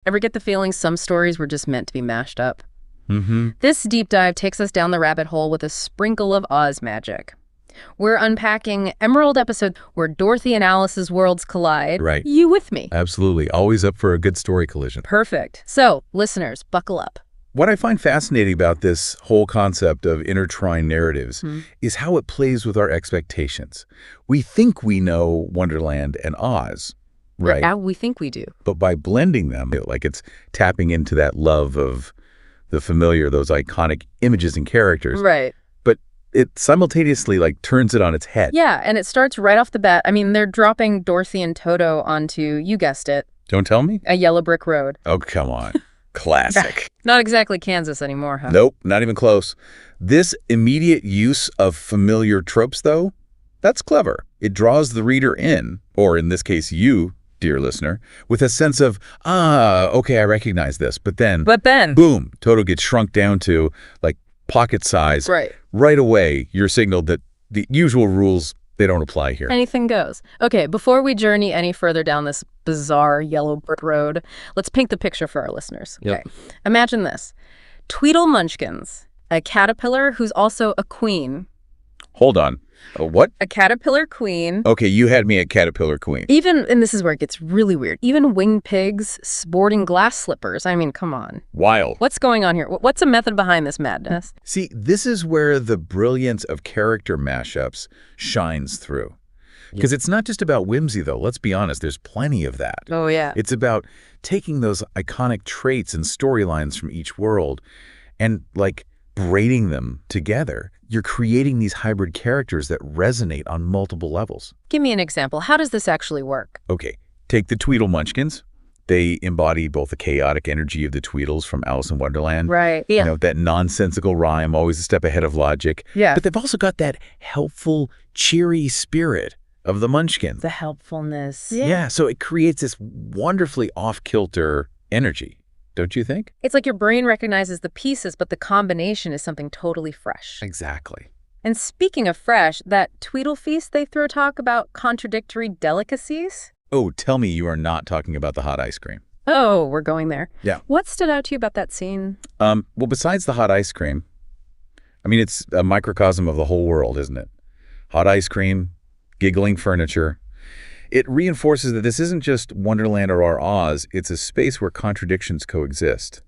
Ever get the feeling some stories were just meant to be mashed up? Mm-hmm. This deep dive takes us down the rabbit hole with a sprinkle of Oz magic. We're unpacking Emerald episode where Dorothy and Alice's worlds collide. Right. You with me? Absolutely. Always up for a good story collision. Perfect. So, listeners, buckle up. What I find fascinating about this whole concept of intertwined narratives is how it plays with our expectations. We think we know Wonderland and Oz, right? Yeah, we think we do. But by blending them, like it's tapping into that love of the familiar, those iconic images and characters. Right. But it simultaneously like turns it on its head. Yeah, and it starts right off the bat. I mean, they're dropping Dorothy and Toto onto, you guessed it, Don't tell me? a yellow brick road. Oh, come on. Classic. Not exactly Kansas anymore, huh? Nope, not even close. This immediate use of familiar tropes, though, that's clever. It draws the reader in, or in this case you, dear listener, with a sense of, okay, I recognize this. But then, boom, Toto gets shrunk down to like pocket size. Right. Right away, you're signaled that the usual rules, they don't apply here. Anything goes. Okay, before we journey any further down this bizarre yellow brick road, let's paint the picture for our listeners. Yep. Okay. Imagine this. Tweedle Munchkins, a caterpillar who's also a queen. Hold on. What? A caterpillar queen. Okay, you had me at Caterpillar Queen. Even, and this is where it gets really weird, even winged pigs sporting glass slippers. I mean, come on. Wild. What's going on here? What's the method behind this madness? See, this is where the brilliance of character mashups shines through. Because it's not just about whimsy, though. Let's be honest, there's plenty of that. Oh, yeah. It's about taking those iconic traits and storylines from each world and, like, braiding them together. You're creating these hybrid characters that resonate on multiple levels. Give me an example. How does this actually work? Okay, take the Tweedle Munchkins. They embody both the chaotic energy of the Tweedles from Alice in Wonderland. Right, yeah. You know, that nonsensical rhyme, always a step ahead of logic. Yeah. But they've also got that helpful, cheery spirit of the Munchkins. The helpfulness. Yeah, so it creates this wonderfully off-kilter energy, don't you think? It's like your brain recognizes the pieces, but the combination is something totally fresh. Exactly. And speaking of fresh, that Tweedle feast they throw talk about contradictory delicacies? Oh, tell me you are not talking about the hot ice cream. Oh, we're going there. Yeah. What stood out to you about that scene? Well, besides the hot ice cream, I mean, it's a microcosm of the whole world, isn't it? Hot ice cream, giggling furniture. It reinforces that this isn't just Wonderland or our Oz, it's a space where contradictions coexist.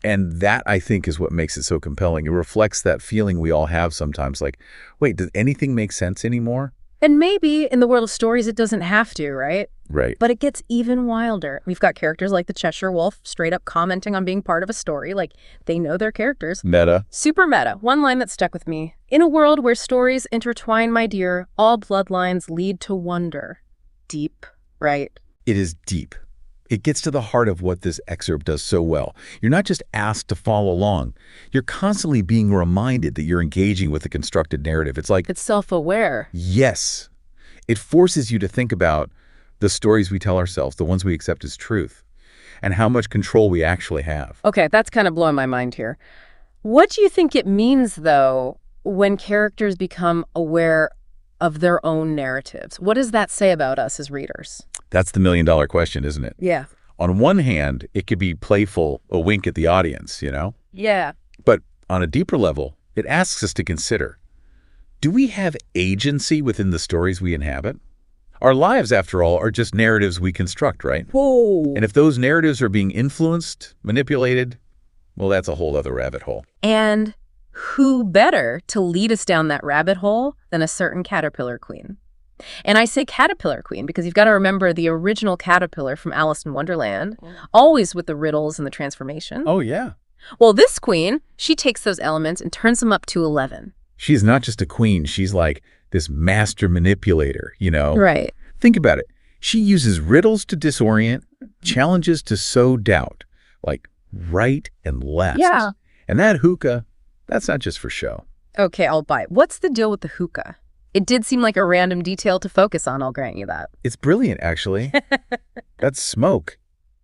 And that, I think, is what makes it so compelling. It reflects that feeling we all have sometimes, like, wait, does anything make sense anymore? And maybe in the world of stories, it doesn't have to, right? Right. But it gets even wilder. We've got characters like the Cheshire Wolf straight up commenting on being part of a story, like they know their characters. Meta. Super meta. One line that stuck with me. In a world where stories intertwine, my dear, all bloodlines lead to wonder. Deep, right? It is deep. It gets to the heart of what this excerpt does so well. You're not just asked to follow along. You're constantly being reminded that you're engaging with a constructed narrative. It's like... It's self-aware. Yes. It forces you to think about the stories we tell ourselves, the ones we accept as truth, and how much control we actually have. Okay, that's kind of blowing my mind here. What do you think it means, though, when characters become aware of their own narratives? What does that say about us as readers? That's the million-dollar question, isn't it? Yeah. On one hand, it could be playful, a wink at the audience, you know? Yeah. But on a deeper level, it asks us to consider, do we have agency within the stories we inhabit? Our lives, after all, are just narratives we construct, right? Whoa. And if those narratives are being influenced, manipulated, well, that's a whole other rabbit hole. And who better to lead us down that rabbit hole than a certain caterpillar queen? And I say caterpillar queen because you've got to remember the original caterpillar from Alice in Wonderland, always with the riddles and the transformation. Oh, yeah. Well, this queen, she takes those elements and turns them up to 11. She's not just a queen. She's like this master manipulator, you know? Right. Think about it. She uses riddles to disorient, challenges to sow doubt, like right and left. Yeah. And that hookah, that's not just for show. Okay, I'll buy it. What's the deal with the hookah? It did seem like a random detail to focus on, I'll grant you that. It's brilliant, actually. That's smoke.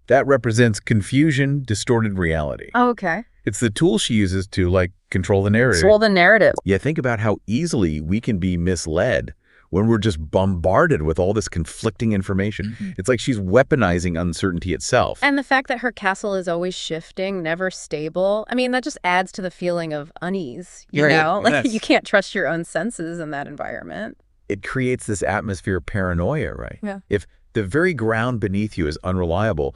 That represents confusion, distorted reality. Oh, okay. It's the tool she uses to, like, control the narrative. Control the narrative. Yeah, think about how easily we can be misled when we're just bombarded with all this conflicting information. It's like she's weaponizing uncertainty itself. And the fact that her castle is always shifting, never stable, I mean, that just adds to the feeling of unease, you know? Like, you can't trust your own senses in that environment. It creates this atmosphere of paranoia, right? Yeah. If the very ground beneath you is unreliable,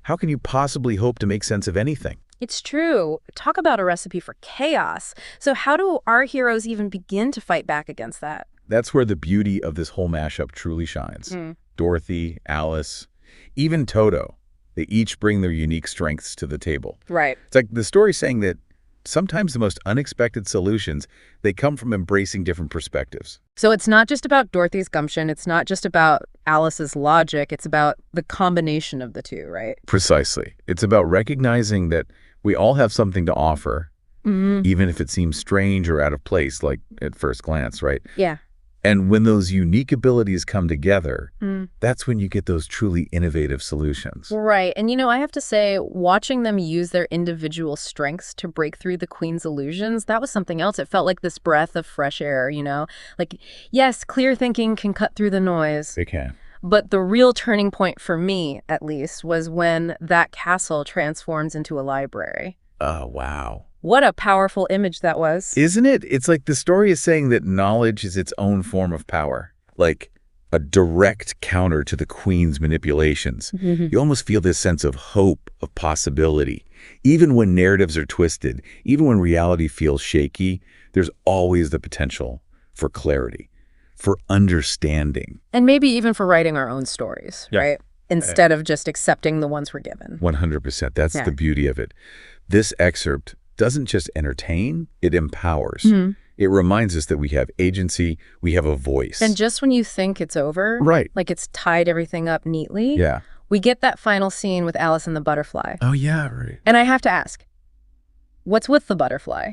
how can you possibly hope to make sense of anything? It's true. Talk about a recipe for chaos. So how do our heroes even begin to fight back against that? That's where the beauty of this whole mashup truly shines. Dorothy, Alice, even Toto, they each bring their unique strengths to the table. Right. It's like the story saying that sometimes the most unexpected solutions, they come from embracing different perspectives. So it's not just about Dorothy's gumption. It's not just about Alice's logic. It's about the combination of the two, right? Precisely. It's about recognizing that we all have something to offer, even if it seems strange or out of place, like at first glance, right? Yeah. And when those unique abilities come together, that's when you get those truly innovative solutions. Right. And, you know, I have to say, watching them use their individual strengths to break through the Queen's illusions, that was something else. It felt like this breath of fresh air, you know? Like, yes, clear thinking can cut through the noise. It can. But the real turning point for me, at least, was when that castle transforms into a library. Oh, wow. What a powerful image that was. Isn't it? It's like the story is saying that knowledge is its own form of power, like a direct counter to the Queen's manipulations. You almost feel this sense of hope, of possibility. Even when narratives are twisted, even when reality feels shaky, there's always the potential for clarity, for understanding. And maybe even for writing our own stories, right? Instead of just accepting the ones we're given. 100%. That's the beauty of it. This excerpt doesn't just entertain, it empowers. It reminds us that we have agency, we have a voice. And just when you think it's over, right, like it's tied everything up neatly, we get that final scene with Alice and the butterfly. Oh, yeah, right. And I have to ask, what's with the butterfly?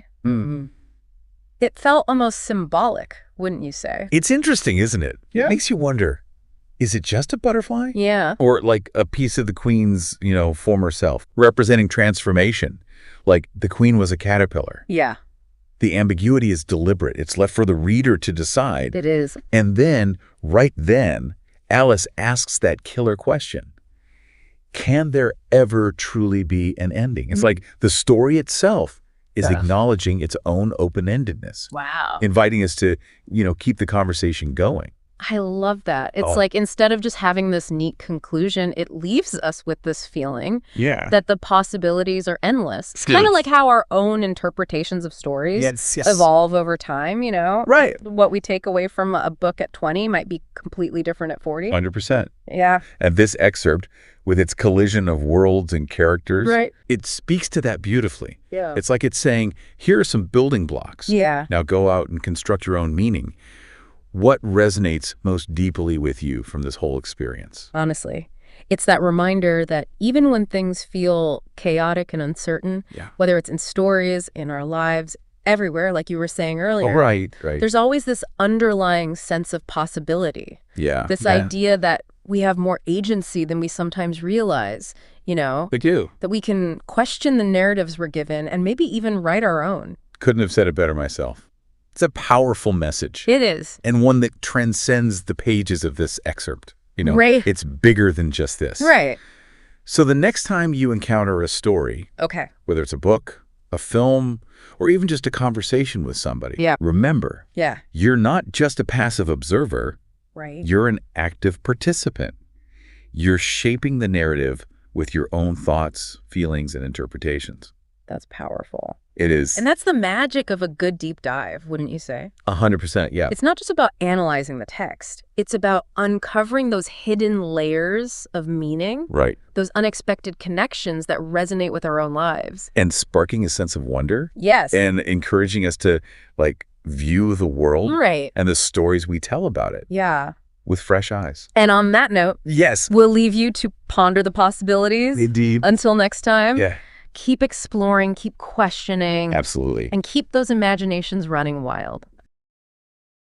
It felt almost symbolic, wouldn't you say? It's interesting, isn't it? Yeah. It makes you wonder, is it just a butterfly? Yeah. Or like a piece of the Queen's, you know, former self, representing transformation? Like the Queen was a caterpillar. Yeah. The ambiguity is deliberate. It's left for the reader to decide. It is. And then, right then, Alice asks that killer question. Can there ever truly be an ending? It's like the story itself is acknowledging its own open-endedness. Wow. Inviting us to, you know, keep the conversation going. I love that. It's like instead of just having this neat conclusion, it leaves us with this feeling that the possibilities are endless. Kind of like how our own interpretations of stories evolve over time, you know? Right. What we take away from a book at 20 might be completely different at 40. 100%. Yeah. And this excerpt, with its collision of worlds and characters, Right. it speaks to that beautifully. Yeah. It's like it's saying, here are some building blocks. Yeah. Now go out and construct your own meaning. What resonates most deeply with you from this whole experience? Honestly, it's that reminder that even when things feel chaotic and uncertain, whether it's in stories, in our lives, everywhere, like you were saying earlier, Right. there's always this underlying sense of possibility. Yeah. This idea that we have more agency than we sometimes realize, you know? We do. That we can question the narratives we're given and maybe even write our own. Couldn't have said it better myself. It's a powerful message. It is. And one that transcends the pages of this excerpt. You know, Right. It's bigger than just this. Right. So the next time you encounter a story, Okay. whether it's a book, a film, or even just a conversation with somebody, remember, Yeah. you're not just a passive observer. Right. You're an active participant. You're shaping the narrative with your own thoughts, feelings, and interpretations. That's powerful. It is. And that's the magic of a good deep dive, wouldn't you say? 100%, yeah. It's not just about analyzing the text. It's about uncovering those hidden layers of meaning, Right. those unexpected connections that resonate with our own lives. And sparking a sense of wonder. Yes. And encouraging us to, like, view the world Right. and the stories we tell about it Yeah. with fresh eyes. And on that note, Yes. we'll leave you to ponder the possibilities. Indeed. Until next time. Yeah. Keep exploring, keep questioning, Absolutely. and keep those imaginations running wild.